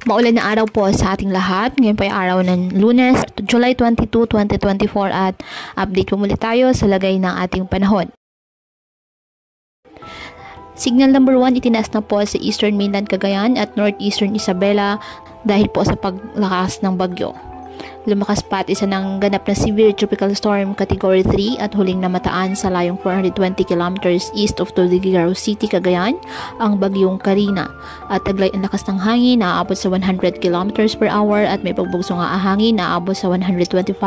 Maulan na araw po sa ating lahat. Ngayon po ay araw ng Lunes, July 22, 2024 at update po muli tayo sa lagay ng ating panahon. Signal number 1 itinaas na po sa Eastern Mainland Cagayan at Northeastern Isabela dahil po sa paglakas ng bagyo. Lumakas pa at isa ng ganap na severe tropical storm category 3 at huling namataan sa layong 420 kilometers east of Tuguegarao City, Cagayan, ang bagyong Karina. At taglay ang lakas ng hangin na aabot sa 100 kilometers per hour at may pagbugso nga hangin na aabot sa 125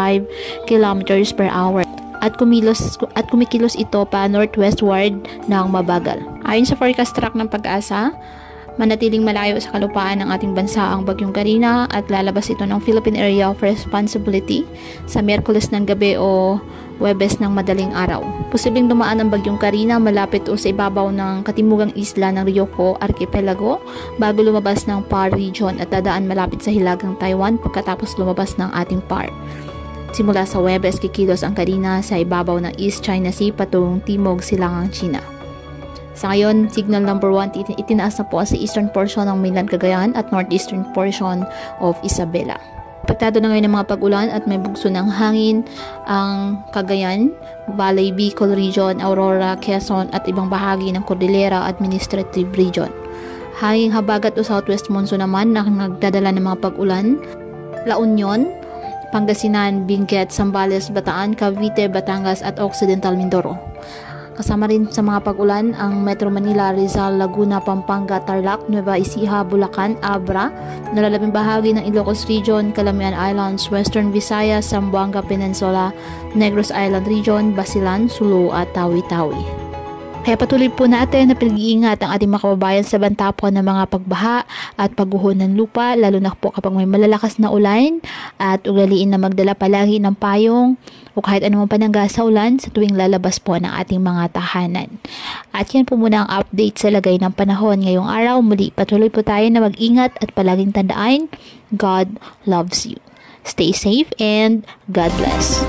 kilometers per hour. At kumikilos ito pa northwestward ng mabagal. Ayon sa forecast track ng Pag-asa, manatiling malayo sa kalupaan ng ating bansa ang bagyong Karina at lalabas ito ng Philippine Area of Responsibility sa Miyerkules ng gabi o Huwebes ng madaling araw. Posibleng dumaan ang bagyong Karina malapit o sa ibabaw ng katimugang isla ng Ryukyu Archipelago bago lumabas ng PAR region at dadaan malapit sa hilagang Taiwan pagkatapos lumabas ng ating PAR. Simula sa Huwebes, kikilos ang Karina sa ibabaw ng East China Sea patungong timog silangang China. Sa ngayon, signal number 1 itinaas na po sa eastern portion ng mainland Cagayan at northeastern portion of Isabela. Apektado na ngayon ng mga pag-ulan at may bugso ng hangin ang Cagayan, Valley, Bicol Region, Aurora, Quezon at ibang bahagi ng Cordillera Administrative Region. Hanging habagat o southwest monsoon naman na nagdadala ng mga pag-ulan, La Union, Pangasinan, Benguet, Zambales, Bataan, Cavite, Batangas at Occidental Mindoro. Kasama rin sa mga pag-ulan ang Metro Manila, Rizal, Laguna, Pampanga, Tarlac, Nueva Ecija, Bulacan, Abra, nalalabing bahagi ng Ilocos Region, Calamian Islands, Western Visayas, Zamboanga Peninsula, Negros Island Region, Basilan, Sulu at Tawi-Tawi. Kaya patuloy po natin na pinag-iingat ang ating mga kababayan sa banta po ng mga pagbaha at pagguho ng lupa, lalo na po kapag may malalakas na ulan at ugaliin na magdala palagi ng payong o kahit anumang panangga sa ulan sa tuwing lalabas po ng ating mga tahanan. At yan po muna ang update sa lagay ng panahon ngayong araw. Muli patuloy po tayo na mag-ingat at palaging tandaan, God loves you. Stay safe and God bless.